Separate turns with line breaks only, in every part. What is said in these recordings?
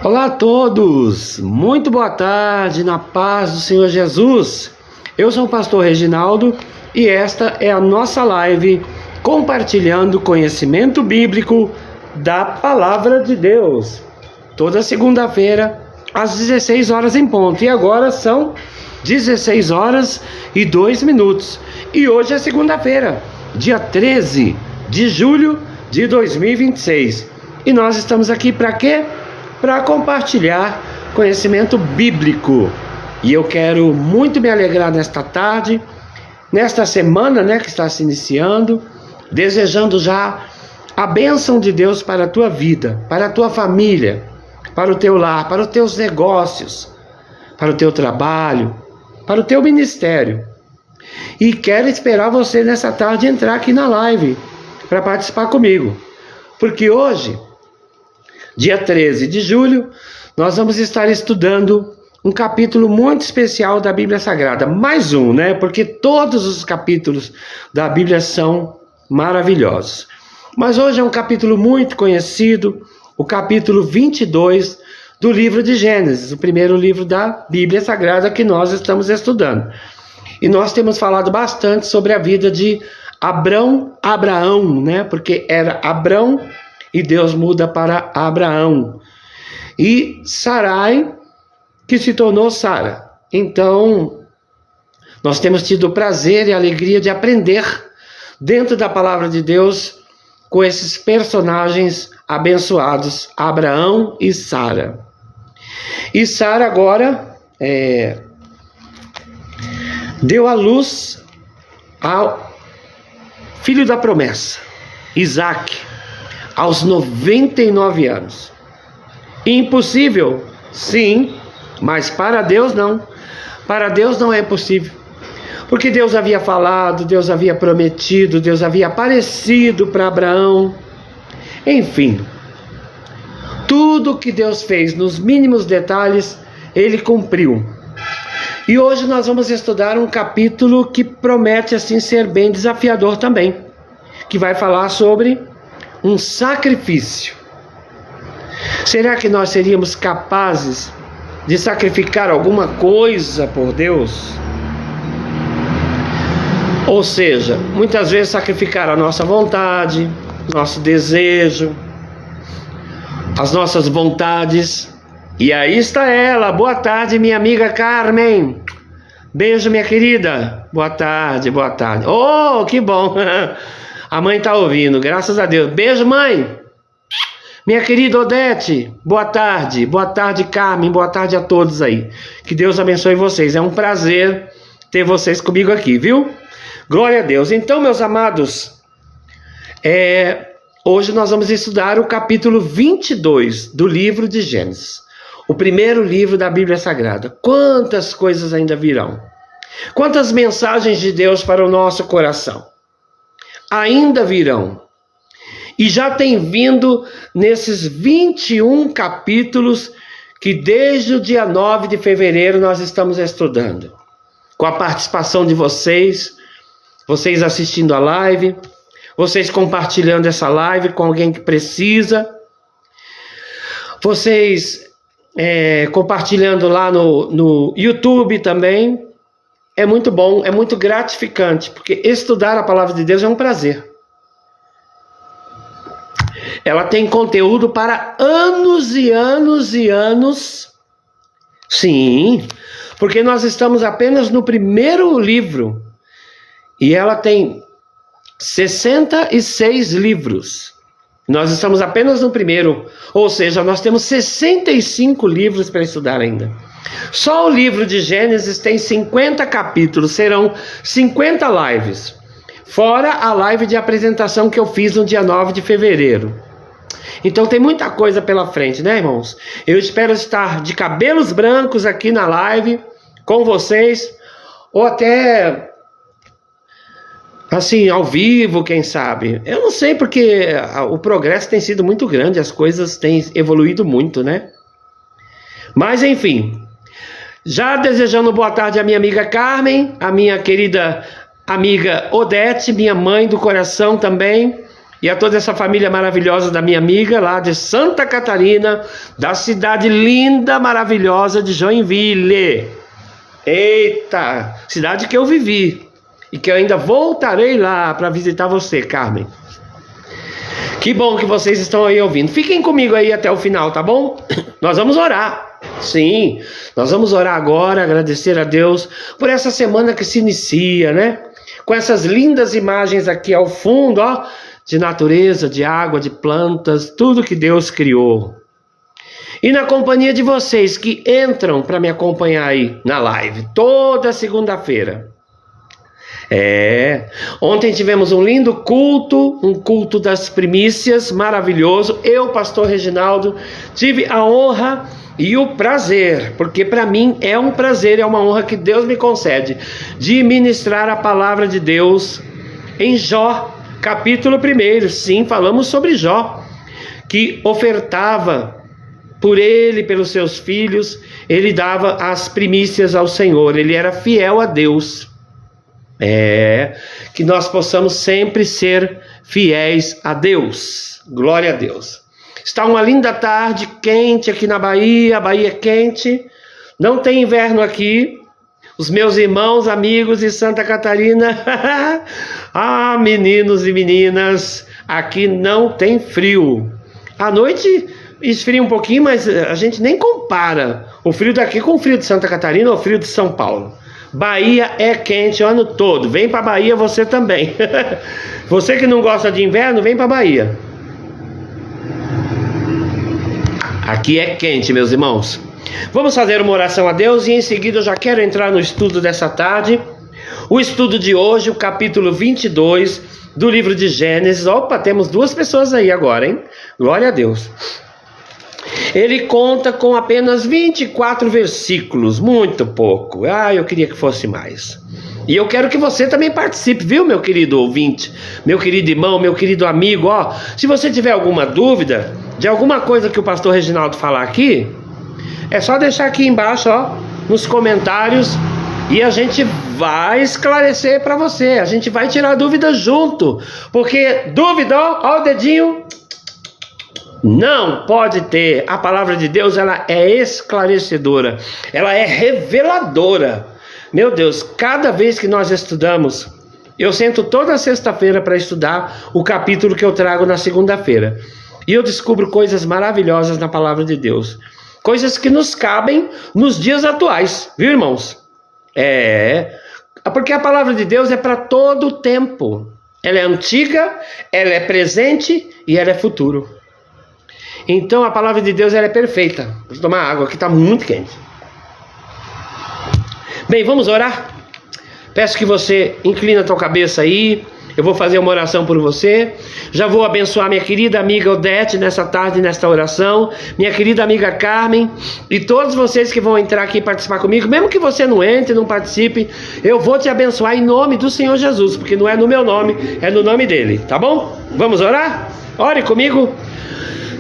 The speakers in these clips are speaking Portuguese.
Olá a todos, muito boa tarde, na paz do Senhor Jesus. Eu sou o pastor Reginaldo e esta é a nossa live compartilhando conhecimento bíblico da Palavra de Deus. Toda segunda-feira, às 16 horas em ponto. E agora são 16 horas e 2 minutos. E hoje é segunda-feira, dia 13 de julho de 2026. E nós estamos aqui para quê? Para compartilhar conhecimento bíblico. E eu quero muito me alegrar nesta tarde, nesta semana, que está se iniciando, desejando já a bênção de Deus para a tua vida, para a tua família, para o teu lar, para os teus negócios, para o teu trabalho, para o teu ministério. E quero esperar você nessa tarde entrar aqui na live para participar comigo, porque hoje, dia 13 de julho, nós vamos estar estudando um capítulo muito especial da Bíblia Sagrada. Mais um, porque todos os capítulos da Bíblia são maravilhosos. Mas hoje é um capítulo muito conhecido, o capítulo 22 do livro de Gênesis, o primeiro livro da Bíblia Sagrada que nós estamos estudando. E nós temos falado bastante sobre a vida de Abraão, porque era Abrão, e Deus muda para Abraão. E Sarai, que se tornou Sara. Então, nós temos tido o prazer e a alegria de aprender dentro da palavra de Deus com esses personagens abençoados, Abraão e Sara. E Sara agora deu à luz ao filho da promessa, Isaque, aos 99 anos. Impossível? Sim, mas para Deus não. Para Deus não é impossível. Porque Deus havia falado, Deus havia prometido, Deus havia aparecido para Abraão. Enfim, tudo que Deus fez nos mínimos detalhes, Ele cumpriu. E hoje nós vamos estudar um capítulo que promete assim ser bem desafiador também, que vai falar sobre um sacrifício. Será que nós seríamos capazes de sacrificar alguma coisa por Deus? Ou seja, muitas vezes sacrificar a nossa vontade, nosso desejo, as nossas vontades. E aí está ela. Boa tarde, minha amiga Carmen. Beijo, minha querida. Boa tarde, boa tarde. Oh, que bom. A mãe está ouvindo, graças a Deus. Beijo, mãe. Minha querida Odete, boa tarde. Boa tarde, Carmen. Boa tarde a todos aí. Que Deus abençoe vocês. É um prazer ter vocês comigo aqui, viu? Glória a Deus. Então, meus amados, hoje nós vamos estudar o capítulo 22 do livro de Gênesis. O primeiro livro da Bíblia Sagrada. Quantas coisas ainda virão. Quantas mensagens de Deus para o nosso coração ainda virão. E já tem vindo nesses 21 capítulos que desde o dia 9 de fevereiro nós estamos estudando. Com a participação de vocês assistindo a live, vocês compartilhando essa live com alguém que precisa, vocês compartilhando lá no YouTube também. É muito bom, é muito gratificante, porque estudar a palavra de Deus é um prazer. Ela tem conteúdo para anos e anos e anos. Sim, porque nós estamos apenas no primeiro livro. E ela tem 66 livros. Nós estamos apenas no primeiro. Ou seja, nós temos 65 livros para estudar ainda. Só o livro de Gênesis tem 50 capítulos. Serão 50 lives. Fora a live de apresentação que eu fiz no dia 9 de fevereiro. Então tem muita coisa pela frente, irmãos? Eu espero estar de cabelos brancos aqui na live com vocês. Ou até assim, ao vivo, quem sabe. Eu não sei, porque o progresso tem sido muito grande. As coisas têm evoluído muito, Mas enfim, já desejando boa tarde à minha amiga Carmen, a minha querida amiga Odete, minha mãe do coração também. e a toda essa família maravilhosa da minha amiga lá de Santa Catarina, da cidade linda, maravilhosa de Joinville. Eita, cidade que eu vivi e que eu ainda voltarei lá para visitar você, Carmen. Que bom que vocês estão aí ouvindo. Fiquem comigo aí até o final, tá bom? Nós vamos orar. Sim, nós vamos orar agora, agradecer a Deus por essa semana que se inicia, né? Com essas lindas imagens aqui ao fundo, ó, de natureza, de água, de plantas, tudo que Deus criou. E na companhia de vocês que entram para me acompanhar aí na live, toda segunda-feira. Ontem tivemos um lindo culto, um culto das primícias, maravilhoso. Eu, pastor Reginaldo, tive a honra e o prazer, porque para mim é um prazer, é uma honra que Deus me concede, de ministrar a palavra de Deus em Jó, capítulo 1. Sim, falamos sobre Jó, que ofertava por ele, pelos seus filhos, ele dava as primícias ao Senhor, ele era fiel a Deus. Que nós possamos sempre ser fiéis a Deus. Glória a Deus. Está uma linda tarde, quente aqui na Bahia, a Bahia é quente, não tem inverno aqui. Os meus irmãos, amigos de Santa Catarina, meninos e meninas, aqui não tem frio. À noite esfria um pouquinho, mas a gente nem compara o frio daqui com o frio de Santa Catarina ou o frio de São Paulo. Bahia é quente o ano todo. Vem para Bahia você também. Você que não gosta de inverno, vem para Bahia. Aqui é quente, meus irmãos. Vamos fazer uma oração a Deus e em seguida eu já quero entrar no estudo dessa tarde. O estudo de hoje, o capítulo 22 do livro de Gênesis. Opa, temos 2 pessoas aí agora, hein? Glória a Deus. Ele conta com apenas 24 versículos, muito pouco. Eu queria que fosse mais. E eu quero que você também participe, viu, meu querido ouvinte, meu querido irmão, meu querido amigo, ó. Se você tiver alguma dúvida de alguma coisa que o pastor Reginaldo falar aqui, é só deixar aqui embaixo, ó, nos comentários, e a gente vai esclarecer para você. A gente vai tirar dúvidas junto, porque dúvida, ó o dedinho, não pode ter. A palavra de Deus, ela é esclarecedora, ela é reveladora. Meu Deus, cada vez que nós estudamos, eu sento toda sexta-feira para estudar o capítulo que eu trago na segunda-feira, e eu descubro coisas maravilhosas na palavra de Deus, coisas que nos cabem nos dias atuais, viu, irmãos? Porque a palavra de Deus é para todo o tempo. Ela é antiga, ela é presente e ela é futuro. Então a palavra de Deus, ela é perfeita. Vou tomar água, aqui está muito quente. Bem, vamos orar? Peço que você incline a tua cabeça aí. Eu vou fazer uma oração por você. Já vou abençoar minha querida amiga Odete nessa tarde, nesta oração. Minha querida amiga Carmen. E todos vocês que vão entrar aqui e participar comigo. Mesmo que você não entre, não participe, eu vou te abençoar em nome do Senhor Jesus. Porque não é no meu nome, é no nome dele. Tá bom? Vamos orar? Ore comigo.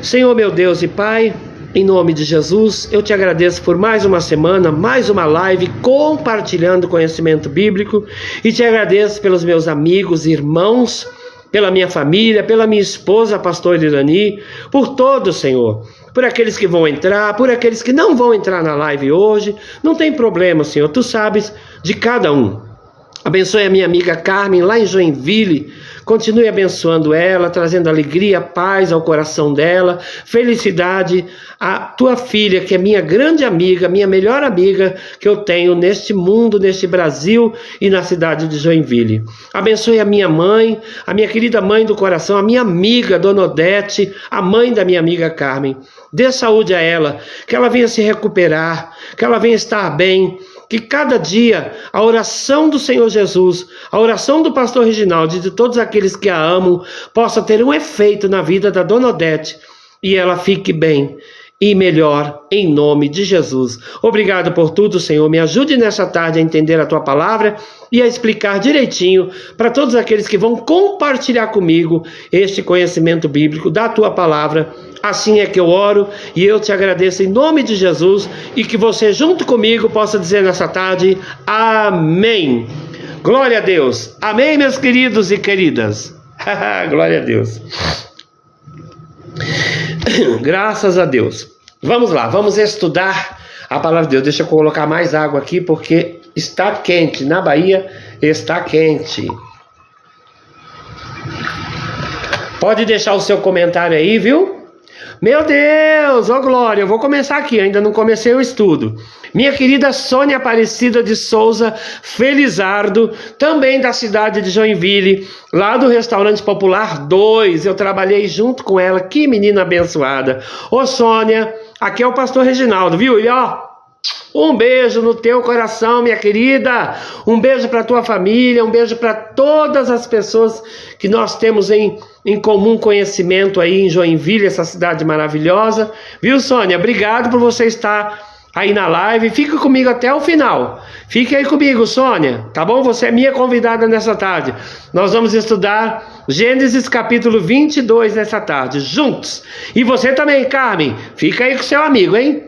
Senhor meu Deus e Pai, em nome de Jesus, eu te agradeço por mais uma semana, mais uma live compartilhando conhecimento bíblico, e te agradeço pelos meus amigos, irmãos, pela minha família, pela minha esposa, a pastora Irani, por todos, Senhor, por aqueles que vão entrar, por aqueles que não vão entrar na live hoje. Não tem problema, Senhor, tu sabes de cada um. Abençoe a minha amiga Carmen lá em Joinville. Continue abençoando ela, trazendo alegria, paz ao coração dela, felicidade. A tua filha, que é minha grande amiga, minha melhor amiga que eu tenho neste mundo, neste Brasil e na cidade de Joinville. Abençoe a minha mãe, a minha querida mãe do coração, a minha amiga Dona Odete, a mãe da minha amiga Carmen. Dê saúde a ela, que ela venha se recuperar, que ela venha estar bem. Que cada dia a oração do Senhor Jesus, a oração do pastor Reginaldo e de todos aqueles que a amam, possa ter um efeito na vida da Dona Odete e ela fique bem e melhor, em nome de Jesus. Obrigado por tudo, Senhor. Me ajude nessa tarde a entender a Tua palavra e a explicar direitinho para todos aqueles que vão compartilhar comigo este conhecimento bíblico da Tua palavra. Assim é que eu oro e eu te agradeço em nome de Jesus, e que você junto comigo possa dizer nessa tarde, amém. Glória a Deus. Amém, meus queridos e queridas. Glória a Deus. Graças a Deus. Vamos lá, vamos estudar a palavra de Deus. Deixa eu colocar mais água aqui porque está quente. Na Bahia está quente. Pode deixar o seu comentário aí, viu? Meu Deus, ô Glória, eu vou começar aqui, ainda não comecei o estudo. Minha querida Sônia Aparecida de Souza Felizardo, também da cidade de Joinville, lá do Restaurante Popular 2, eu trabalhei junto com ela, que menina abençoada. Ô Sônia, aqui é o pastor Reginaldo, viu? E ó, um beijo no teu coração, minha querida, um beijo para tua família, um beijo para todas as pessoas que nós temos em comum conhecimento aí em Joinville, essa cidade maravilhosa, viu Sônia? Obrigado por você estar aí na live, fica comigo até o final, fique aí comigo Sônia, tá bom? Você é minha convidada nessa tarde, nós vamos estudar Gênesis capítulo 22 nessa tarde, juntos, e você também Carmen, fica aí com seu amigo, hein?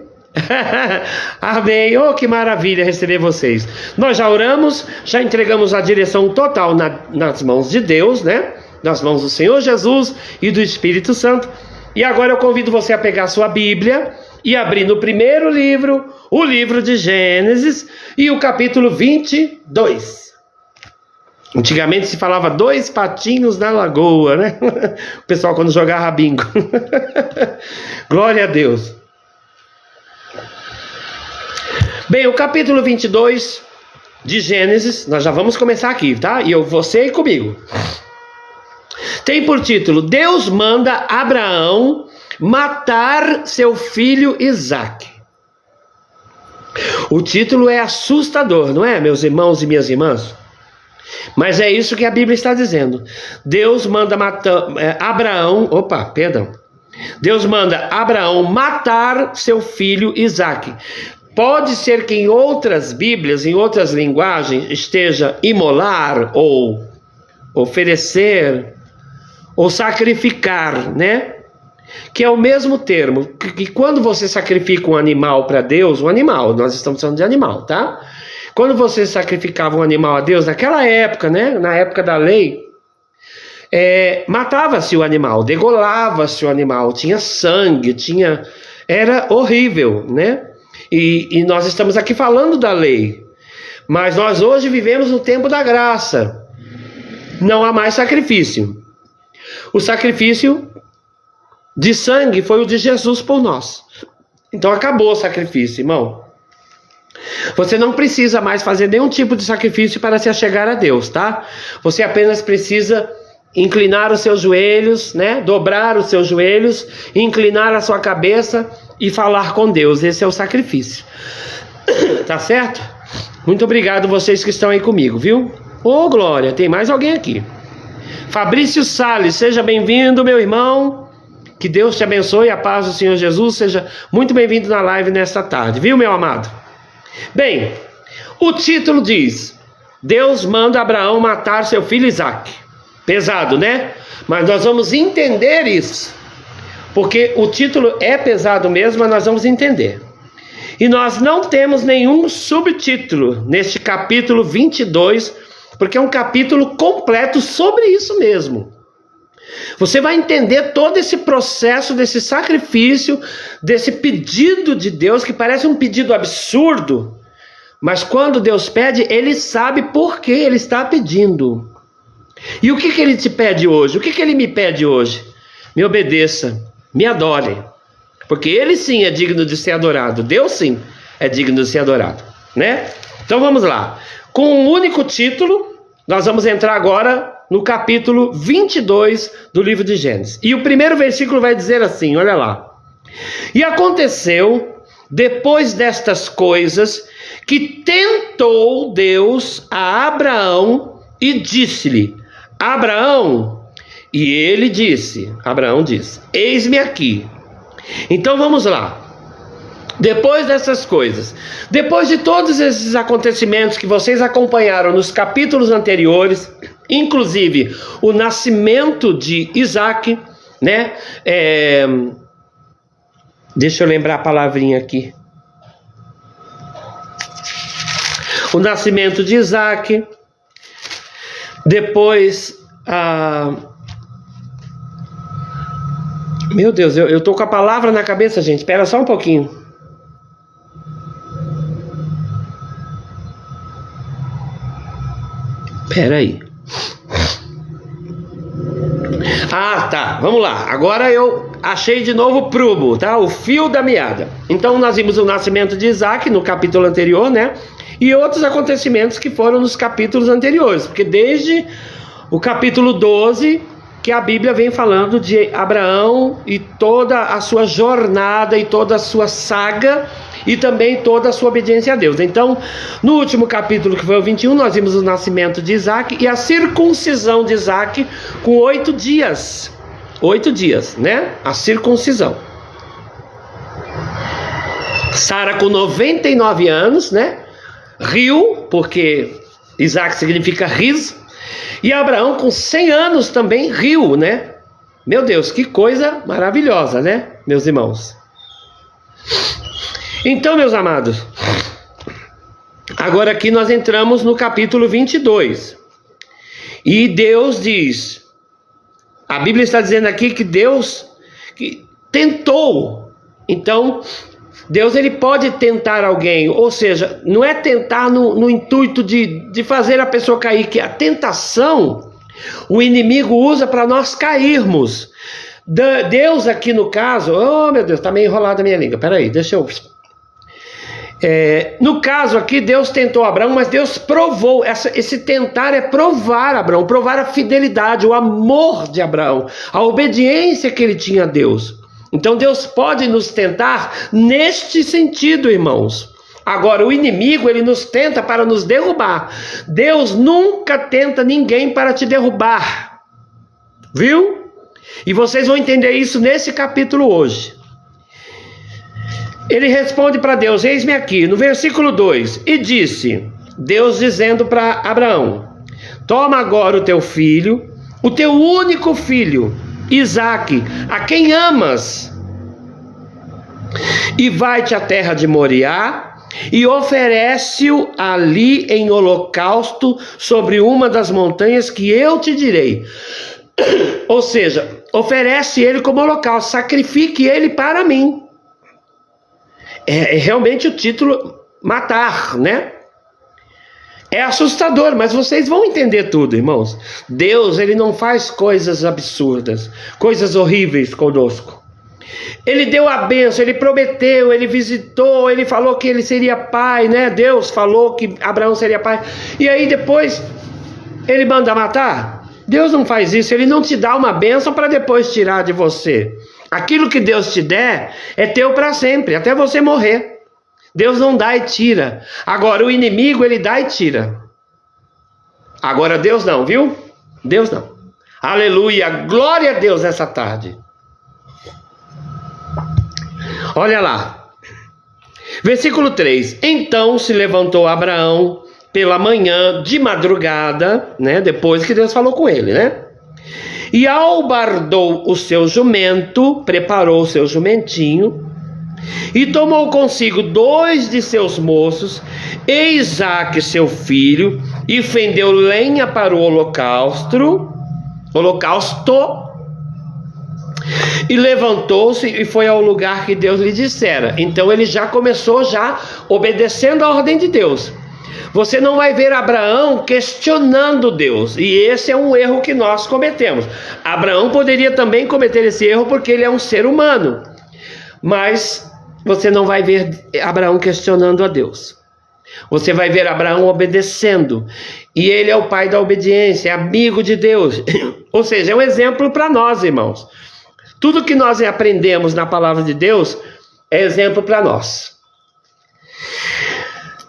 Amém, oh que maravilha receber vocês. Nós já oramos, já entregamos a direção total nas mãos de Deus, né? Nas mãos do Senhor Jesus e do Espírito Santo. E agora eu convido você a pegar a sua Bíblia e abrir no primeiro livro, o livro de Gênesis e o capítulo 22. Antigamente se falava 2 patinhos na lagoa, né? O pessoal quando jogava bingo. Glória a Deus. Bem, o capítulo 22 de Gênesis, nós já vamos começar aqui, tá? E você comigo. Tem por título, Deus manda Abraão matar seu filho Isaque. O título é assustador, não é, meus irmãos e minhas irmãs? Mas é isso que a Bíblia está dizendo. Deus manda Deus manda Abraão matar seu filho Isaque. Pode ser que em outras Bíblias, em outras linguagens, esteja imolar, ou oferecer, ou sacrificar, né? Que é o mesmo termo, que quando você sacrifica um animal para Deus, um animal, nós estamos falando de animal, tá? Quando você sacrificava um animal a Deus, naquela época, né? Na época da lei, matava-se o animal, degolava-se o animal, tinha sangue, era horrível, né? E nós estamos aqui falando da lei, mas nós hoje vivemos no tempo da graça, não há mais sacrifício. O sacrifício de sangue foi o de Jesus por nós, então acabou o sacrifício, irmão. Você não precisa mais fazer nenhum tipo de sacrifício para se achegar a Deus, tá? Você apenas precisa inclinar os seus joelhos, né? Dobrar os seus joelhos, inclinar a sua cabeça e falar com Deus. Esse é o sacrifício. Tá certo? Muito obrigado vocês que estão aí comigo, viu? Ô Glória, tem mais alguém aqui. Fabrício Salles, seja bem-vindo, meu irmão. Que Deus te abençoe, a paz do Senhor Jesus. Seja muito bem-vindo na live nesta tarde, viu, meu amado? Bem, o título diz: Deus manda Abraão matar seu filho Isaque. Pesado, né? Mas nós vamos entender isso, porque o título é pesado mesmo, mas nós vamos entender. E nós não temos nenhum subtítulo neste capítulo 22, porque é um capítulo completo sobre isso mesmo. Você vai entender todo esse processo, desse sacrifício, desse pedido de Deus, que parece um pedido absurdo, mas quando Deus pede, Ele sabe por que Ele está pedindo. E o que Ele te pede hoje? O que Ele me pede hoje? Me obedeça, me adore, porque Ele sim é digno de ser adorado. Deus sim é digno de ser adorado, né? Então vamos lá. Com um único título, nós vamos entrar agora no capítulo 22 do livro de Gênesis. E o primeiro versículo vai dizer assim, olha lá. E aconteceu, depois destas coisas, que tentou Deus a Abraão e disse-lhe: Abraão, e Abraão disse, eis-me aqui. Então vamos lá. Depois dessas coisas, depois de todos esses acontecimentos que vocês acompanharam nos capítulos anteriores, inclusive o nascimento de Isaque, né? Deixa eu lembrar a palavrinha aqui. O nascimento de Isaque, depois Meu Deus, eu tô com a palavra na cabeça, gente. Espera só um pouquinho. Espera aí. Ah, tá. Vamos lá. Agora eu achei de novo o prumo, tá? O fio da meada. Então nós vimos o nascimento de Isaac no capítulo anterior, né? E outros acontecimentos que foram nos capítulos anteriores. Porque desde o capítulo 12... que a Bíblia vem falando de Abraão e toda a sua jornada e toda a sua saga e também toda a sua obediência a Deus. Então, no último capítulo, que foi o 21, nós vimos o nascimento de Isaac e a circuncisão de Isaac com 8 dias. 8 dias, né? A circuncisão. Sara com 99 anos, né? Riu, porque Isaac significa riso. E Abraão com 100 anos também riu, né? Meu Deus, que coisa maravilhosa, né, meus irmãos? Então, meus amados, agora aqui nós entramos no capítulo 22. E Deus diz, a Bíblia está dizendo aqui que Deus tentou. Então, Deus ele pode tentar alguém, ou seja, não é tentar no intuito de fazer a pessoa cair, que a tentação o inimigo usa para nós cairmos. Deus aqui no caso, oh meu Deus, está meio enrolada a minha língua, peraí, deixa eu... no caso aqui, Deus tentou Abraão, mas Deus provou, esse tentar é provar Abraão, provar a fidelidade, o amor de Abraão, a obediência que ele tinha a Deus. Então Deus pode nos tentar neste sentido, irmãos. Agora, o inimigo, ele nos tenta para nos derrubar. Deus nunca tenta ninguém para te derrubar. Viu? E vocês vão entender isso nesse capítulo hoje. Ele responde para Deus, eis-me aqui, no versículo 2. E disse, Deus dizendo para Abraão, toma agora o teu filho, o teu único filho, Isaque, a quem amas, e vai-te à terra de Moriá, e oferece-o ali em holocausto sobre uma das montanhas que eu te direi. Ou seja, oferece ele como holocausto, sacrifique ele para mim. É realmente o título matar, né? É assustador, mas vocês vão entender tudo, irmãos. Deus, ele não faz coisas absurdas, coisas horríveis conosco. Ele deu a bênção, ele prometeu, ele visitou, ele falou que ele seria pai, né? Deus falou que Abraão seria pai. E aí depois, ele manda matar? Deus não faz isso, ele não te dá uma bênção para depois tirar de você. Aquilo que Deus te der é teu para sempre, até você morrer. Deus não dá e tira. Agora o inimigo ele dá e tira. Agora Deus não, viu? Deus não. Aleluia, glória a Deus essa tarde. Olha lá. Versículo 3. Então se levantou Abraão pela manhã de madrugada, né? Depois que Deus falou com ele, né? E albardou o seu jumento, preparou o seu jumentinho, e tomou consigo 2 de seus moços, e Isaque seu filho, e fendeu lenha para o holocausto, e levantou-se e foi ao lugar que Deus lhe dissera. Então ele já começou obedecendo a ordem de Deus. Você não vai ver Abraão questionando Deus, e esse é um erro que nós cometemos. Abraão poderia também cometer esse erro porque ele é um ser humano, mas você não vai ver Abraão questionando a Deus. Você vai ver Abraão obedecendo, e ele é o pai da obediência, é amigo de Deus. Ou seja, é um exemplo para nós, irmãos. Tudo que nós aprendemos na palavra de Deus é exemplo para nós.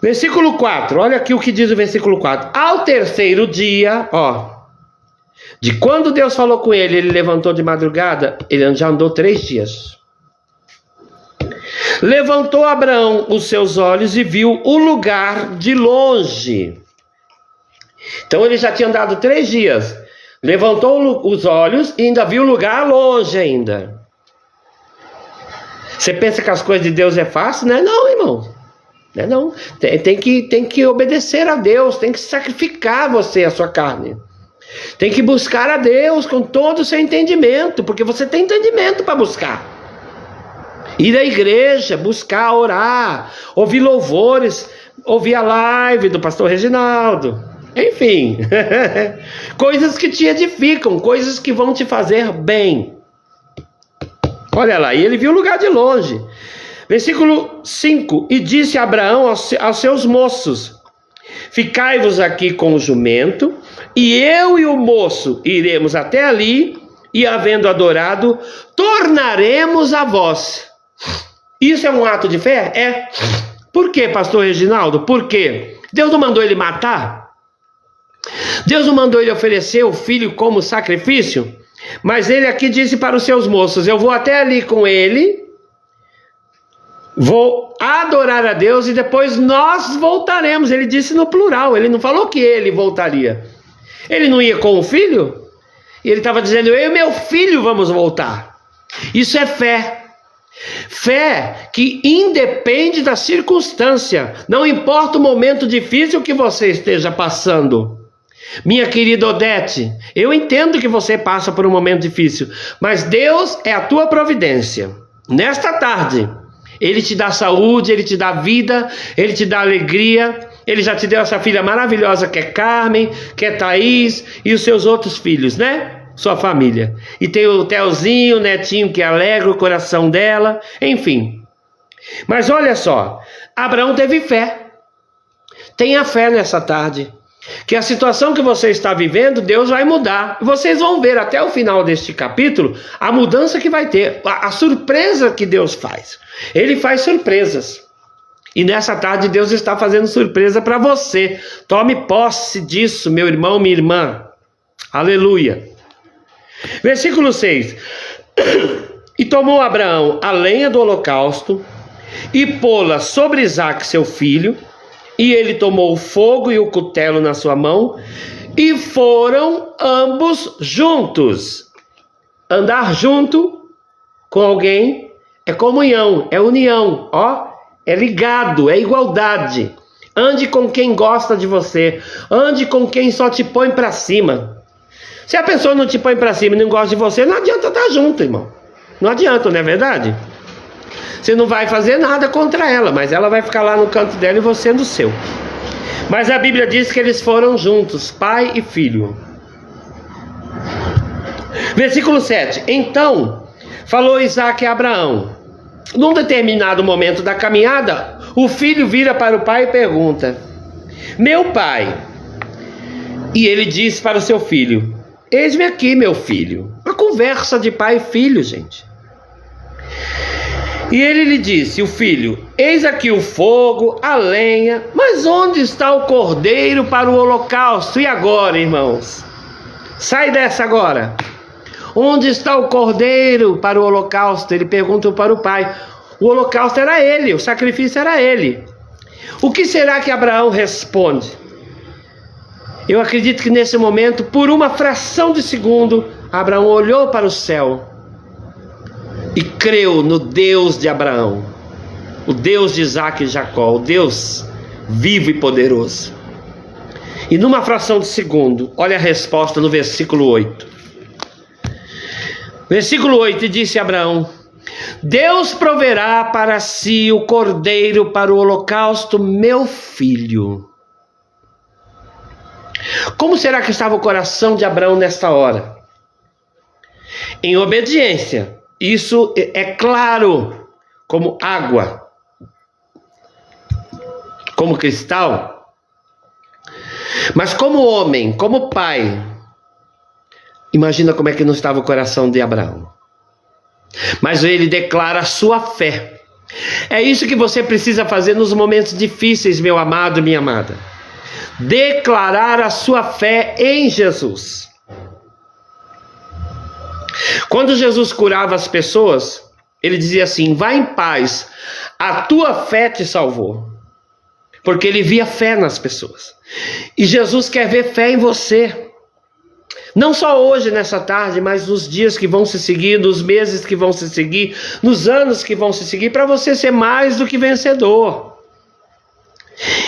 Versículo 4, olha aqui o que diz o versículo 4. Ao terceiro dia, de quando Deus falou com ele, ele levantou de madrugada, ele já andou 3 dias. Levantou Abraão os seus olhos e viu o lugar de longe. Então ele já tinha andado 3 dias. Levantou os olhos e ainda viu o lugar longe ainda. Você pensa que as coisas de Deus é fácil, né? Não, irmão. Não. Tem que obedecer a Deus, tem que sacrificar você, a sua carne. Tem que buscar a Deus com todo o seu entendimento, porque você tem entendimento para buscar. Ir à igreja, buscar, orar, ouvir louvores, ouvir a live do pastor Reginaldo. Enfim, coisas que te edificam, coisas que vão te fazer bem. Olha lá, e ele viu o lugar de longe. Versículo 5: E disse Abraão aos seus moços: Ficai-vos aqui com o jumento, e eu e o moço iremos até ali, e havendo adorado, tornaremos a vós. Isso é um ato de fé? É. Por quê, pastor Reginaldo? Por quê? Deus não mandou ele matar? Deus não mandou ele oferecer o filho como sacrifício? Mas ele aqui disse para os seus moços: eu vou até ali com ele, vou adorar a Deus e depois nós voltaremos. Ele disse no plural, ele não falou que ele voltaria. Ele não ia com o filho? E ele estava dizendo: eu e meu filho vamos voltar. Isso é fé. Fé que independe da circunstância. Não importa o momento difícil que você esteja passando. Minha querida Odete, eu entendo que você passa por um momento difícil, mas Deus é a tua providência. Nesta tarde, Ele te dá saúde, Ele te dá vida, Ele te dá alegria. Ele já te deu essa filha maravilhosa que é Carmen, que é Thaís e os seus outros filhos, né? Sua família. E tem o Telzinho, o netinho que alegra o coração dela, enfim. Mas olha só, Abraão teve fé. Tenha fé nessa tarde, que a situação que você está vivendo, Deus vai mudar. Vocês vão ver até o final deste capítulo a mudança que vai ter, a surpresa que Deus faz. Ele faz surpresas. E nessa tarde Deus está fazendo surpresa para você. Tome posse disso, meu irmão, minha irmã. Aleluia. Versículo 6. E tomou Abraão a lenha do holocausto e pô-la sobre Isaque seu filho, e ele tomou o fogo e o cutelo na sua mão, e foram ambos juntos. Andar junto com alguém é comunhão, é união, ó, é ligado, é igualdade. Ande com quem gosta de você, ande com quem só te põe para cima. Se a pessoa não te põe para cima e não gosta de você, não adianta estar junto, irmão. Não adianta, não é verdade? Você não vai fazer nada contra ela, mas ela vai ficar lá no canto dela e você no seu. Mas a Bíblia diz que eles foram juntos, pai e filho. Versículo 7. Então falou Isaque a Abraão. Num determinado momento da caminhada, o filho vira para o pai e pergunta: meu pai. E ele diz para o seu filho: eis-me aqui, meu filho. Uma conversa de pai e filho, gente. E ele lhe disse, o filho: eis aqui o fogo, a lenha, mas onde está o cordeiro para o holocausto? E agora, irmãos? Sai dessa agora. Onde está o cordeiro para o holocausto? Ele perguntou para o pai. O holocausto era ele, o sacrifício era ele. O que será que Abraão responde? Eu acredito que nesse momento, por uma fração de segundo, Abraão olhou para o céu e creu no Deus de Abraão, o Deus de Isaque e Jacó, o Deus vivo e poderoso. E numa fração de segundo, olha a resposta no versículo 8. Versículo 8, disse Abraão: Deus proverá para si o cordeiro para o holocausto, meu filho. Como será que estava o coração de Abraão nesta hora? Em obediência. Isso é claro, como água, como cristal. Mas como homem, como pai, imagina como é que não estava o coração de Abraão. Mas ele declara a sua fé. É isso que você precisa fazer nos momentos difíceis, meu amado, minha amada. Declarar a sua fé em Jesus. Quando Jesus curava as pessoas, ele dizia assim: vá em paz, a tua fé te salvou. Porque ele via fé nas pessoas. E Jesus quer ver fé em você. Não só hoje, nessa tarde, mas nos dias que vão se seguir, nos meses que vão se seguir, nos anos que vão se seguir, para você ser mais do que vencedor.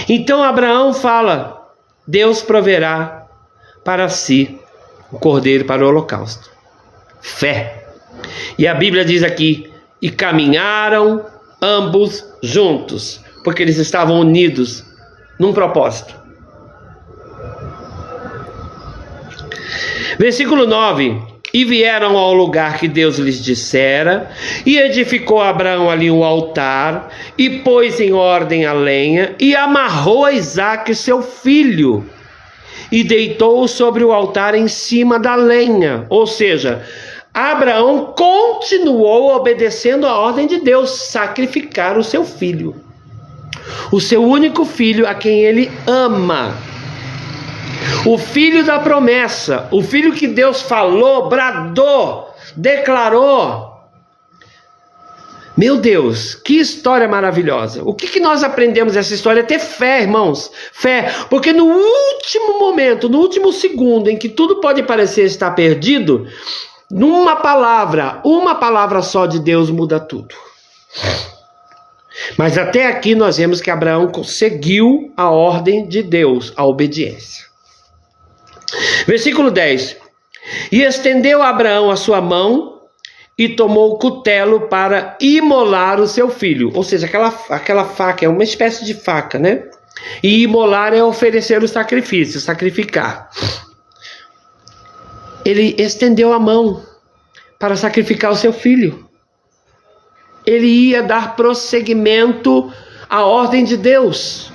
Então Abraão fala: Deus proverá para si o cordeiro para o holocausto. Fé. E a Bíblia diz aqui, e caminharam ambos juntos, porque eles estavam unidos num propósito. Versículo 9. E vieram ao lugar que Deus lhes dissera, e edificou Abraão ali um altar, e pôs em ordem a lenha, e amarrou a Isaque seu filho, e deitou-o sobre o altar em cima da lenha. Ou seja, Abraão continuou obedecendo a ordem de Deus, sacrificar o seu filho, o seu único filho, a quem ele ama. O filho da promessa, o filho que Deus falou, bradou, declarou. Meu Deus, que história maravilhosa. O que nós aprendemos dessa história? É ter fé, irmãos. Fé, porque no último momento, no último segundo em que tudo pode parecer estar perdido, uma palavra só de Deus muda tudo. Mas até aqui nós vemos que Abraão seguiu a ordem de Deus, a obediência. Versículo 10. E estendeu Abraão a sua mão e tomou o cutelo para imolar o seu filho. Ou seja, aquela faca, é uma espécie de faca, né? E imolar é oferecer o sacrifício, sacrificar. Ele estendeu a mão para sacrificar o seu filho. Ele ia dar prosseguimento à ordem de Deus.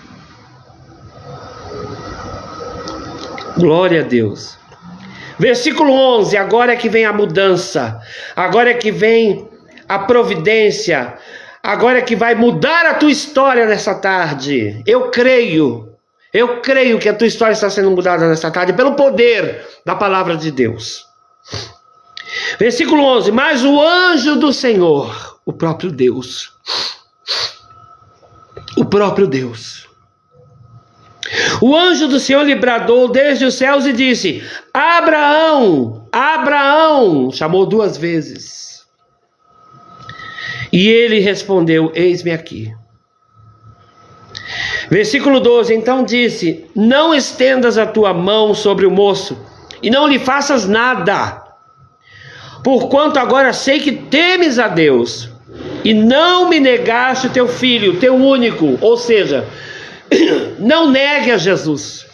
Glória a Deus. Versículo 11, agora é que vem a mudança, agora é que vem a providência, agora é que vai mudar a tua história nessa tarde. Eu creio que a tua história está sendo mudada nessa tarde pelo poder da palavra de Deus. Versículo 11, mas o anjo do Senhor, o próprio Deus, o anjo do Senhor lhe bradou desde os céus e disse: Abraão, Abraão, chamou 2 vezes. E ele respondeu: eis-me aqui. Versículo 12, então disse: não estendas a tua mão sobre o moço, e não lhe faças nada, porquanto agora sei que temes a Deus, e não me negaste o teu filho, teu único. Ou seja, não negue a Jesus,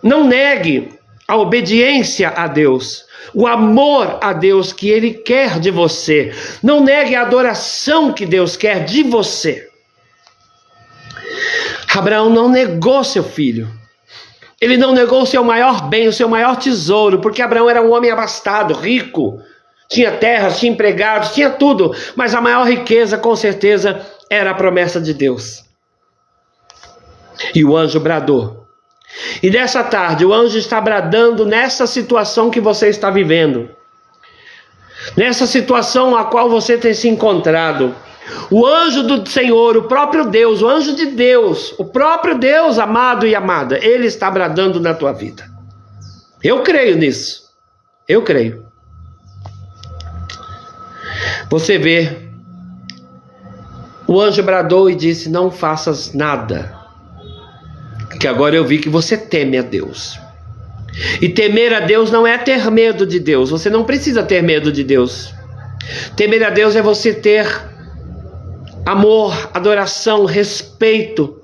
não negue a obediência a Deus, o amor a Deus que Ele quer de você, não negue a adoração que Deus quer de você. Abraão não negou seu filho, ele não negou o seu maior bem, o seu maior tesouro, porque Abraão era um homem abastado, rico, tinha terras, tinha empregados, tinha tudo, mas a maior riqueza com certeza era a promessa de Deus. E o anjo bradou. E nessa tarde o anjo está bradando nessa situação que você está vivendo, nessa situação a qual você tem se encontrado. O anjo do Senhor, o próprio Deus, o anjo de Deus, o próprio Deus, amado e amada, ele está bradando na tua vida. Eu creio nisso, eu creio. Você vê, o anjo bradou e disse: não faças nada, que agora eu vi que você teme a Deus. E temer a Deus não é ter medo de Deus. Você não precisa ter medo de Deus. Temer a Deus é você ter amor, adoração, respeito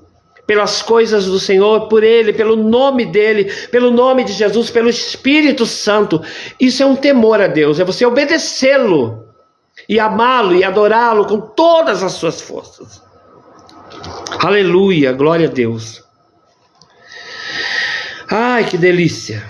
pelas coisas do Senhor, por Ele, pelo nome dEle, pelo nome de Jesus, pelo Espírito Santo. Isso é um temor a Deus, é você obedecê-lo e amá-lo e adorá-lo com todas as suas forças. Aleluia, glória a Deus. Ai, que delícia.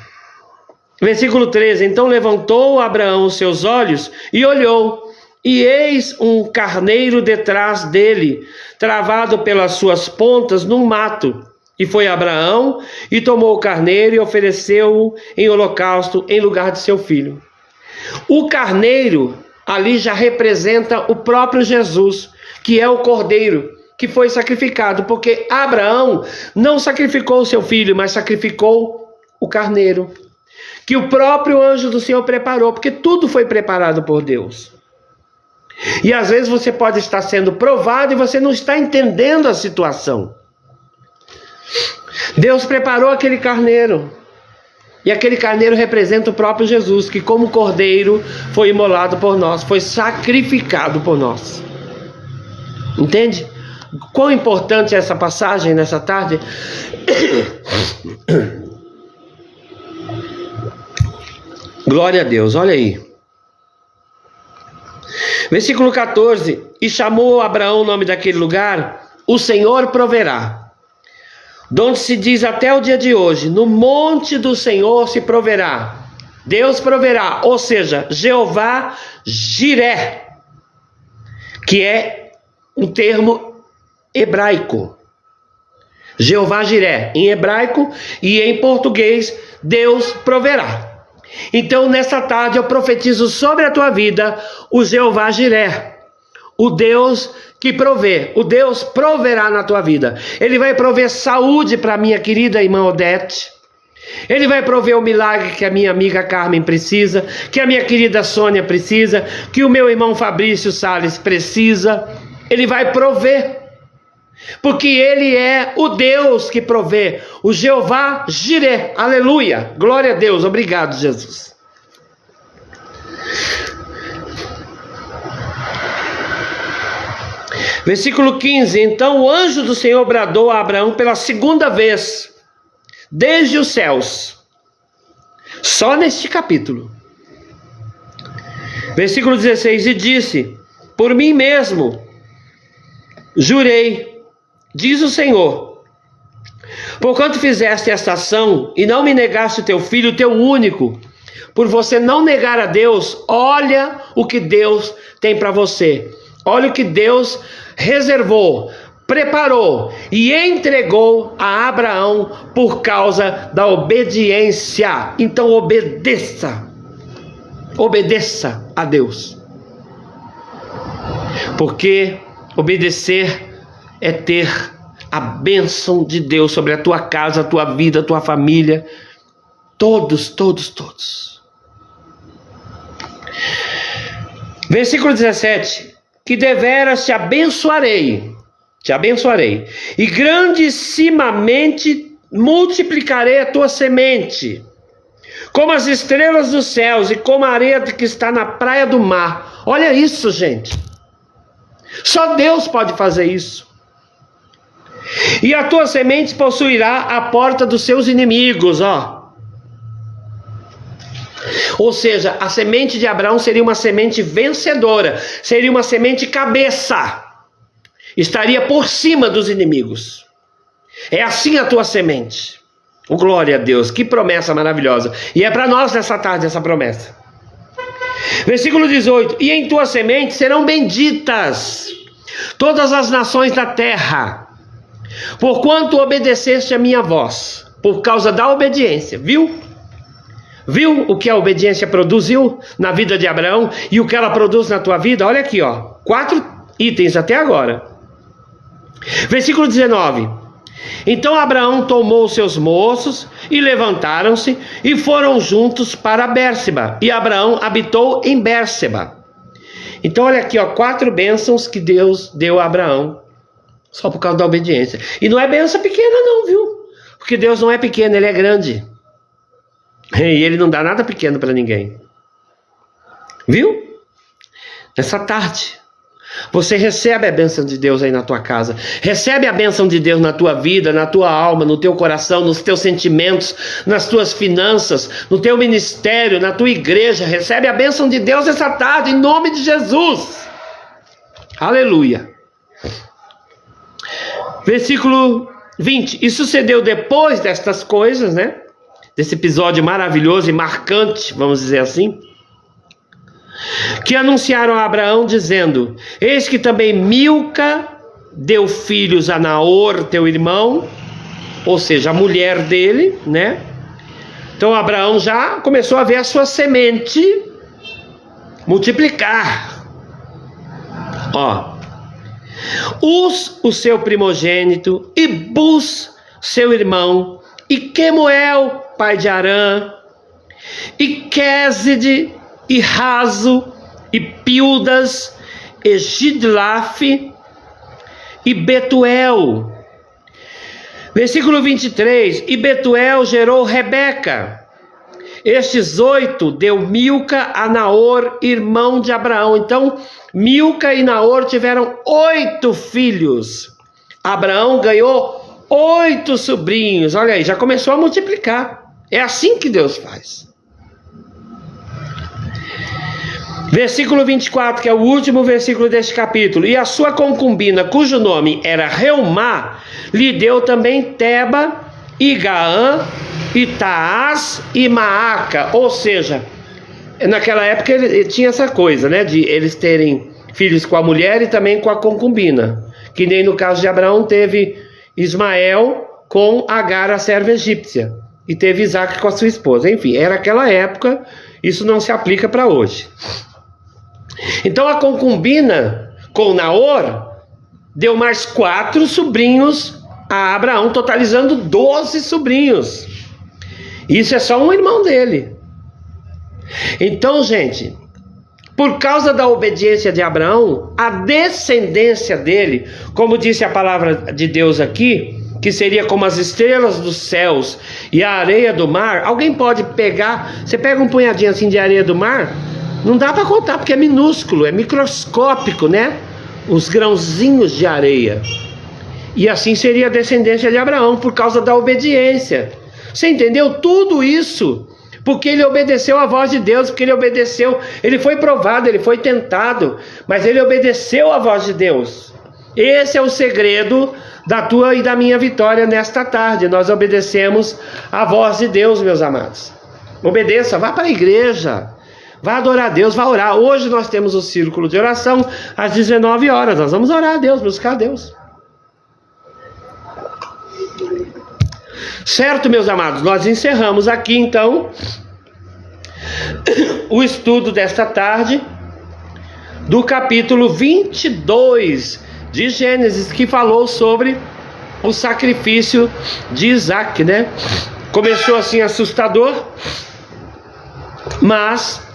Versículo 13. Então levantou Abraão os seus olhos e olhou, e eis um carneiro detrás dele, travado pelas suas pontas num mato. E foi Abraão e tomou o carneiro e ofereceu-o em holocausto em lugar de seu filho. O carneiro ali já representa o próprio Jesus, que é o cordeiro que foi sacrificado, porque Abraão não sacrificou o seu filho, mas sacrificou o carneiro, que o próprio anjo do Senhor preparou, porque tudo foi preparado por Deus. E às vezes você pode estar sendo provado e você não está entendendo a situação. Deus preparou aquele carneiro, E aquele carneiro representa o próprio Jesus, que como cordeiro foi imolado por nós, foi sacrificado por nós. Entende? Quão importante é essa passagem nessa tarde? Glória a Deus, olha aí. Versículo 14. E chamou Abraão o nome daquele lugar, o Senhor proverá. Donde se diz até o dia de hoje, no monte do Senhor se proverá. Deus proverá, ou seja, Jeová Jiré, que é um termo hebraico. Jeová Jiré, em hebraico e em português, Deus proverá. Então, nessa tarde, eu profetizo sobre a tua vida o Jeová Jiré, o Deus que provê. O Deus proverá na tua vida. Ele vai prover saúde para minha querida irmã Odete. Ele vai prover o milagre que a minha amiga Carmen precisa, que a minha querida Sônia precisa, que o meu irmão Fabrício Salles precisa. Ele vai prover, porque Ele é o Deus que provê, o Jeová Jiré. Aleluia, glória a Deus, obrigado Jesus. Versículo 15. Então o anjo do Senhor bradou a Abraão pela segunda vez, desde os céus. Só neste capítulo. Versículo 16. E disse: por mim mesmo jurei, diz o Senhor, porquanto fizeste esta ação e não me negaste teu filho, teu único, por você não negar a Deus, olha o que Deus tem para você. Olha o que Deus reservou, preparou e entregou a Abraão por causa da obediência. Então obedeça a Deus, porque obedecer é ter a bênção de Deus sobre a tua casa, a tua vida, a tua família, todos. Versículo 17. Que deveras te abençoarei, e grandissimamente multiplicarei a tua semente, como as estrelas dos céus e como a areia que está na praia do mar. Olha isso, gente. Só Deus pode fazer isso. E a tua semente possuirá a porta dos seus inimigos, ó. Ou seja, a semente de Abraão seria uma semente vencedora, seria uma semente cabeça, estaria por cima dos inimigos. É assim a tua semente. Oh, glória a Deus, que promessa maravilhosa. E é para nós nessa tarde essa promessa. Versículo 18. E em tua semente serão benditas todas as nações da terra, porquanto obedeceste a minha voz. Por causa da obediência, viu? Viu o que a obediência produziu na vida de Abraão e o que ela produz na tua vida? Olha aqui, ó, 4 itens até agora. Versículo 19. Então Abraão tomou os seus moços e levantaram-se e foram juntos para Bérseba. E Abraão habitou em Bérseba. Então olha aqui, ó, 4 bênçãos que Deus deu a Abraão só por causa da obediência. E não é bênção pequena não, viu? Porque Deus não é pequeno, Ele é grande. E Ele não dá nada pequeno para ninguém. Viu? Nessa tarde, você recebe a bênção de Deus aí na tua casa. Recebe a bênção de Deus na tua vida, na tua alma, no teu coração, nos teus sentimentos, nas tuas finanças, no teu ministério, na tua igreja. Recebe a bênção de Deus essa tarde, em nome de Jesus. Aleluia. Versículo 20. E sucedeu depois destas coisas, né? Desse episódio maravilhoso e marcante, vamos dizer assim, que anunciaram a Abraão dizendo: eis que também Milca deu filhos a Naor, teu irmão, ou seja, a mulher dele, né? Então Abraão já começou a ver a sua semente multiplicar. Ó, Uz, o seu primogênito, e Bus, seu irmão, e Quemuel, pai de Arã, e Quéside, e Razo, e Pildas, e Gidlaf, e Betuel. Versículo 23. E Betuel gerou Rebeca, Estes 8 deu Milca a Naor, irmão de Abraão. Então, Milca e Naor tiveram 8 filhos. Abraão ganhou 8 sobrinhos. Olha aí, já começou a multiplicar. É assim que Deus faz. Versículo 24, que é o último versículo deste capítulo. E a sua concubina, cujo nome era Reumá, lhe deu também Teba, e Gaã, e Taás e Maaca. Ou seja, naquela época ele tinha essa coisa, né, de eles terem filhos com a mulher e também com a concubina, que nem no caso de Abraão teve Ismael com Agar, a serva egípcia, e teve Isaac com a sua esposa. Enfim, era aquela época, isso não se aplica para hoje. Então a concubina com Naor deu mais 4 sobrinhos a Abraão, totalizando 12 sobrinhos. Isso é só um irmão dele. Então, gente, por causa da obediência de Abraão, a descendência dele, como disse a palavra de Deus aqui, que seria como as estrelas dos céus e a areia do mar. Alguém pode pegar, você pega um punhadinho assim de areia do mar, não dá para contar porque é minúsculo, é microscópico, né? Os grãozinhos de areia. E assim seria a descendência de Abraão, por causa da obediência. Você entendeu? Tudo isso porque ele obedeceu à voz de Deus, porque ele obedeceu, ele foi provado, ele foi tentado, mas ele obedeceu à voz de Deus. Esse é o segredo da tua e da minha vitória nesta tarde. Nós obedecemos à voz de Deus, meus amados. Obedeça, vá para a igreja, vá adorar a Deus, vá orar. Hoje nós temos o círculo de oração às 19 horas. Nós vamos orar a Deus, buscar a Deus. Certo, meus amados? Nós encerramos aqui, então, o estudo desta tarde do capítulo 22 de Gênesis, que falou sobre o sacrifício de Isaac, né? Começou assim assustador, mas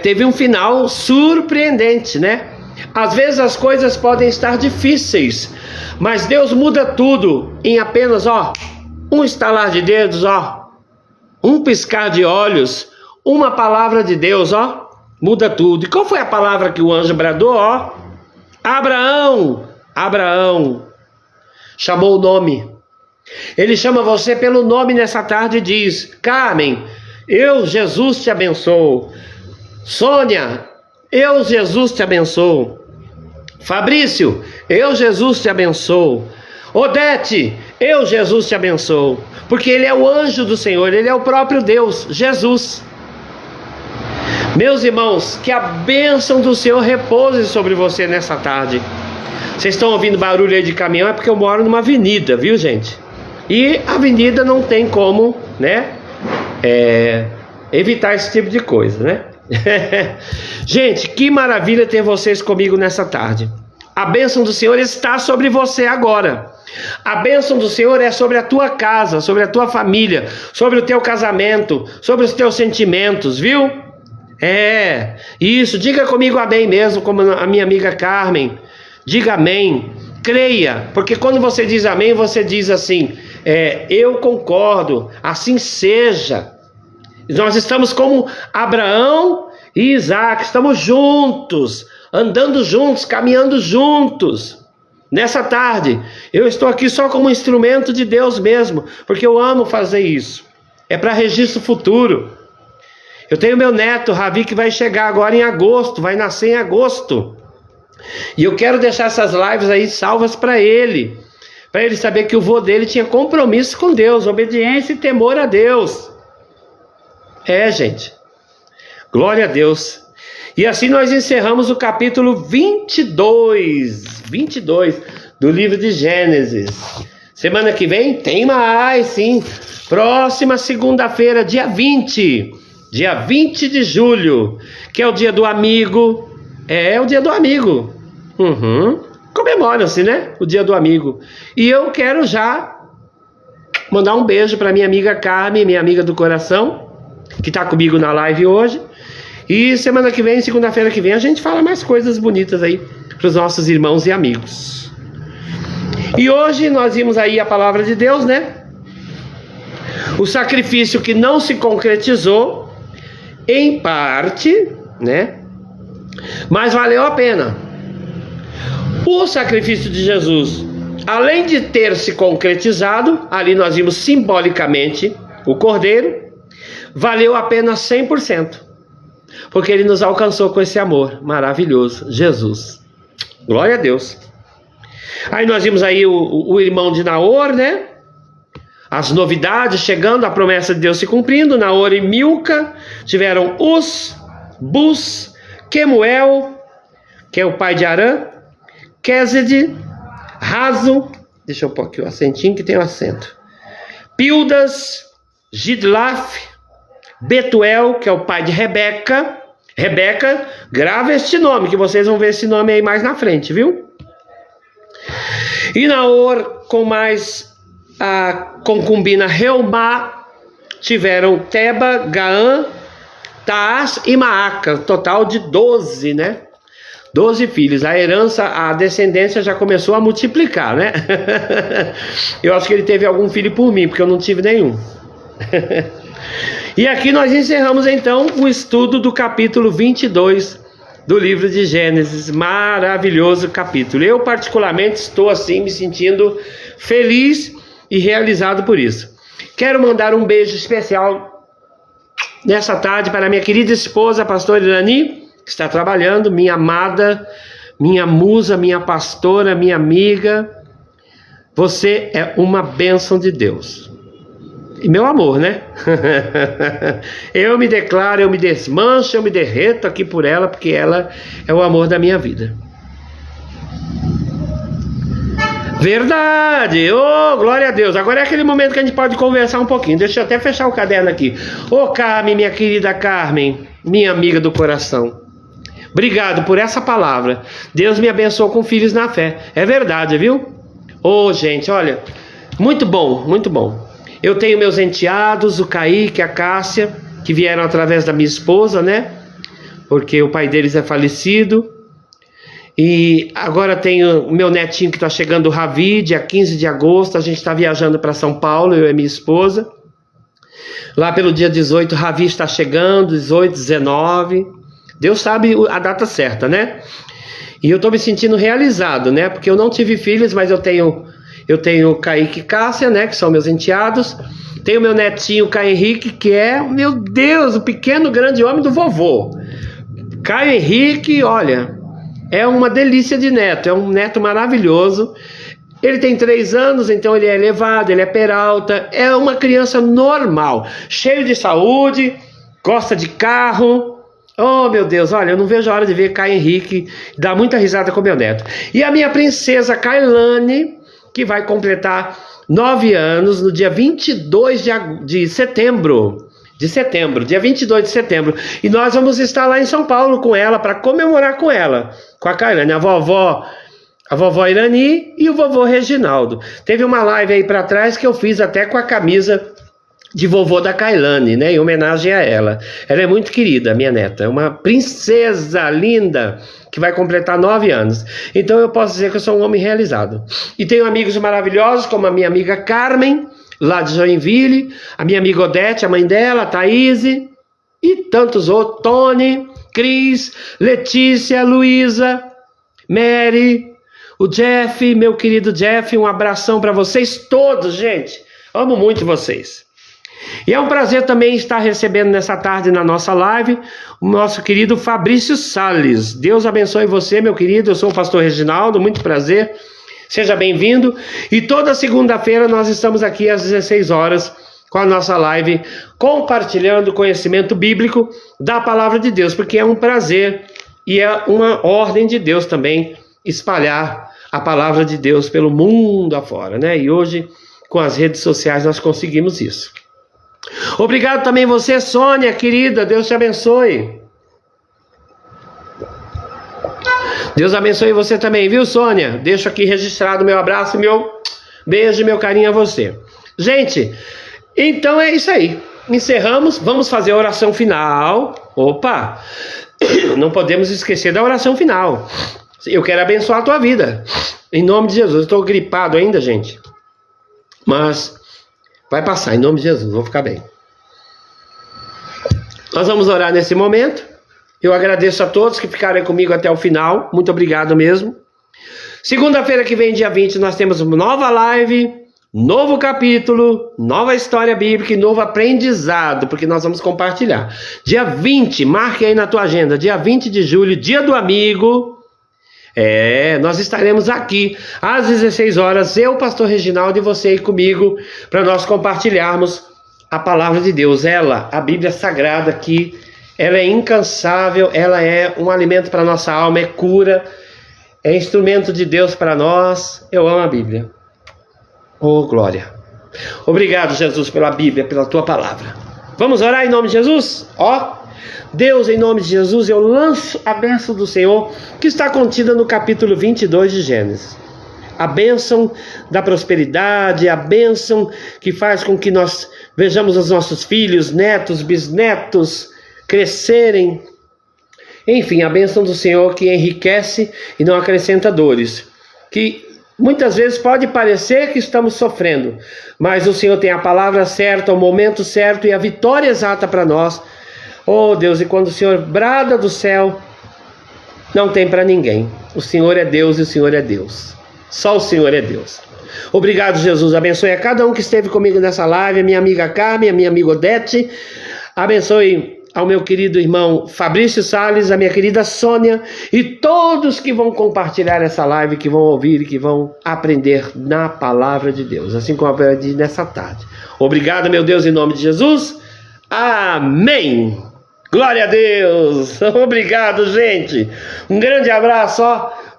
teve um final surpreendente, né? Às vezes as coisas podem estar difíceis, mas Deus muda tudo em apenas, um estalar de dedos, um piscar de olhos, uma palavra de Deus, muda tudo. E qual foi a palavra que o anjo bradou, Abraão, Abraão. Chamou o nome. Ele chama você pelo nome nessa tarde e diz: Carmen, eu, Jesus, te abençoo. Sônia, eu, Jesus, te abençoo. Fabrício, eu, Jesus, te abençoo. Odete, eu, Jesus, te abençoo. Porque ele é o anjo do Senhor, ele é o próprio Deus, Jesus. Meus irmãos, que a bênção do Senhor repouse sobre você nessa tarde. Vocês estão ouvindo barulho aí de caminhão? É porque eu moro numa avenida, viu, gente? E a avenida não tem como, né, evitar esse tipo de coisa, né? Gente, que maravilha ter vocês comigo nessa tarde. A bênção do Senhor está sobre você agora. A bênção do Senhor é sobre a tua casa, sobre a tua família, sobre o teu casamento, sobre os teus sentimentos, viu? Isso, diga comigo amém mesmo, como a minha amiga Carmen. Diga amém, creia, porque quando você diz amém, você diz assim, eu concordo, assim seja. Nós estamos como Abraão e Isaac, estamos juntos, andando juntos, caminhando juntos. Nessa tarde, eu estou aqui só como instrumento de Deus mesmo, porque eu amo fazer isso. É para registro futuro. Eu tenho meu neto, Ravi, que vai chegar agora em agosto, vai nascer em agosto. E eu quero deixar essas lives aí salvas para ele saber que o vô dele tinha compromisso com Deus, obediência e temor a Deus. Gente, glória a Deus. E assim nós encerramos o capítulo 22 do livro de Gênesis. Semana que vem tem mais, sim. Próxima segunda-feira, dia 20 de julho, que é o dia do amigo. É o dia do amigo. Comemoram-se, né? O dia do amigo. E eu quero já mandar um beijo para minha amiga Carmen, minha amiga do coração, que está comigo na live hoje. E semana que vem, segunda-feira que vem, a gente fala mais coisas bonitas aí para os nossos irmãos e amigos. E hoje nós vimos aí a palavra de Deus, né? O sacrifício que não se concretizou, em parte, né? Mas valeu a pena. O sacrifício de Jesus, além de ter se concretizado, ali nós vimos simbolicamente o Cordeiro, valeu a pena 100%. Porque ele nos alcançou com esse amor maravilhoso, Jesus. Glória a Deus. Aí nós vimos aí o irmão de Naor, né? As novidades chegando, a promessa de Deus se cumprindo. Naor e Milca tiveram Uz, Bus, Quemuel, que é o pai de Arã, Quezed, Razo, deixa eu pôr aqui o acentinho que tem o acento, Pildas, Gidlaf, Betuel, que é o pai de Rebeca. Rebeca, grava este nome, que vocês vão ver esse nome aí mais na frente, viu? E Naor, com mais a concubina Reumá, tiveram Teba, Gaã, Taás e Maaca, total de 12, né? 12 filhos. A herança, a descendência já começou a multiplicar, né? Eu acho que ele teve algum filho por mim, porque eu não tive nenhum. E aqui nós encerramos então o estudo do capítulo 22 do livro de Gênesis. Maravilhoso capítulo. Eu particularmente estou assim me sentindo feliz e realizado por isso. Quero mandar um beijo especial nessa tarde para minha querida esposa, a pastora Irani, que está trabalhando, minha amada, minha musa, minha pastora, minha amiga. Você é uma bênção de Deus. E meu amor, né? Eu me declaro, eu me desmancho, eu me derreto aqui por ela, porque ela é o amor da minha vida. Verdade! Oh, glória a Deus! Agora é aquele momento que a gente pode conversar um pouquinho. Deixa eu até fechar o caderno aqui. Ô Carmen, minha querida Carmen, minha amiga do coração, obrigado por essa palavra. Deus me abençoou com filhos na fé. É verdade, viu? Ô, gente, olha, muito bom, muito bom. Eu tenho meus enteados, o Kaique, a Cássia, que vieram através da minha esposa, né? Porque o pai deles é falecido. E agora tenho o meu netinho que está chegando, o Ravi, dia 15 de agosto. A gente está viajando para São Paulo, eu e minha esposa. Lá pelo dia 18, o Ravi está chegando, 18, 19. Deus sabe a data certa, né? E eu estou me sentindo realizado, né? Porque eu não tive filhos, mas eu tenho o Kaique e Cássia, né? Que são meus enteados. Tenho meu netinho, Caio Henrique, que é, meu Deus, o pequeno grande homem do vovô. Caio Henrique, olha, é uma delícia de neto. É um neto maravilhoso. Ele tem 3 anos, então ele é elevado, ele é peralta. É uma criança normal, cheio de saúde, gosta de carro. Oh, meu Deus, olha, eu não vejo a hora de ver Caio Henrique dar muita risada com meu neto. E a minha princesa Kailane, que vai completar 9 anos no dia 22 de setembro. Dia 22 de setembro. E nós vamos estar lá em São Paulo com ela, para comemorar com ela, com a Kailane, a vovó Irani e o vovô Reginaldo. Teve uma live aí para trás que eu fiz até com a camisa de vovô da Kailane, né, em homenagem a ela. Ela é muito querida, minha neta, é uma princesa linda, que vai completar 9 anos. Então eu posso dizer que eu sou um homem realizado. E tenho amigos maravilhosos, como a minha amiga Carmen, lá de Joinville, a minha amiga Odete, a mãe dela, a Thaís, e tantos outros, Tony, Cris, Letícia, Luísa, Mary, o Jeff, meu querido Jeff, um abração para vocês todos, gente. Amo muito vocês. E é um prazer também estar recebendo nessa tarde na nossa live o nosso querido Fabrício Salles. Deus abençoe você, meu querido. Eu sou o pastor Reginaldo, muito prazer. Seja bem-vindo. E toda segunda-feira nós estamos aqui às 16 horas com a nossa live, compartilhando conhecimento bíblico da palavra de Deus, porque é um prazer e é uma ordem de Deus também espalhar a palavra de Deus pelo mundo afora, né? E hoje, com as redes sociais, nós conseguimos isso. Obrigado também você, Sônia, querida. Deus te abençoe. Deus abençoe você também, viu, Sônia? Deixo aqui registrado meu abraço, meu beijo e meu carinho a você. Gente, então é isso aí. Encerramos. Vamos fazer a oração final. Opa! Não podemos esquecer da oração final. Eu quero abençoar a tua vida. Em nome de Jesus. Eu estou gripado ainda, gente. Mas Vai passar, em nome de Jesus, vou ficar bem. Nós vamos orar nesse momento. Eu agradeço a todos que ficaram comigo até o final. Muito obrigado mesmo. Segunda-feira que vem, dia 20, nós temos uma nova live, novo capítulo, nova história bíblica e novo aprendizado, porque nós vamos compartilhar. Dia 20, marque aí na tua agenda, dia 20 de julho, dia do amigo. Nós estaremos aqui às 16 horas, eu, pastor Reginaldo, e você aí comigo, para nós compartilharmos a palavra de Deus. Ela, a Bíblia Sagrada aqui, ela é incansável, ela é um alimento para a nossa alma, é cura, é instrumento de Deus para nós. Eu amo a Bíblia. Oh, glória. Obrigado, Jesus, pela Bíblia, pela tua palavra. Vamos orar em nome de Jesus? Deus, em nome de Jesus, eu lanço a bênção do Senhor, que está contida no capítulo 22 de Gênesis. A bênção da prosperidade, a bênção que faz com que nós vejamos os nossos filhos, netos, bisnetos crescerem. Enfim, a bênção do Senhor que enriquece e não acrescenta dores. Que muitas vezes pode parecer que estamos sofrendo, mas o Senhor tem a palavra certa, o momento certo e a vitória exata para nós. Oh Deus, e quando o Senhor brada do céu, não tem para ninguém. O Senhor é Deus e o Senhor é Deus. Só o Senhor é Deus. Obrigado, Jesus. Abençoe a cada um que esteve comigo nessa live, a minha amiga Carmen, a minha amiga Odete. Abençoe ao meu querido irmão Fabrício Salles, a minha querida Sônia e todos que vão compartilhar essa live, que vão ouvir e que vão aprender na palavra de Deus, assim como eu aprendi nessa tarde. Obrigado, meu Deus, em nome de Jesus. Amém. Glória a Deus. Obrigado, gente. Um grande abraço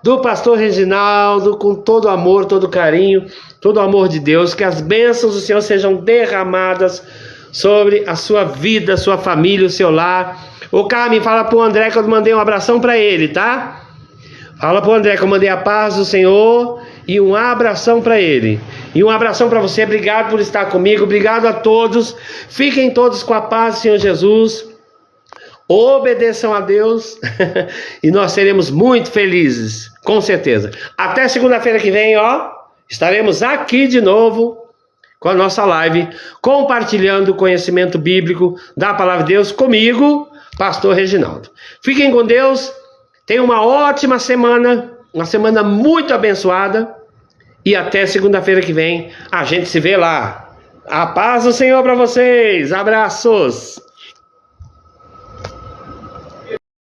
do pastor Reginaldo, com todo amor, todo carinho, todo amor de Deus. Que as bênçãos do Senhor sejam derramadas sobre a sua vida, a sua família, o seu lar. Ô Carmen, fala pro André que eu mandei um abração para ele, tá? Fala pro André que eu mandei a paz do Senhor e um abração para ele. E um abração para você. Obrigado por estar comigo. Obrigado a todos. Fiquem todos com a paz do Senhor Jesus. Obedeçam a Deus e nós seremos muito felizes, com certeza. Até segunda-feira que vem, estaremos aqui de novo com a nossa live, compartilhando o conhecimento bíblico da palavra de Deus comigo, pastor Reginaldo. Fiquem com Deus, tenham uma ótima semana, uma semana muito abençoada, e até segunda-feira que vem a gente se vê lá. A paz do Senhor para vocês, abraços!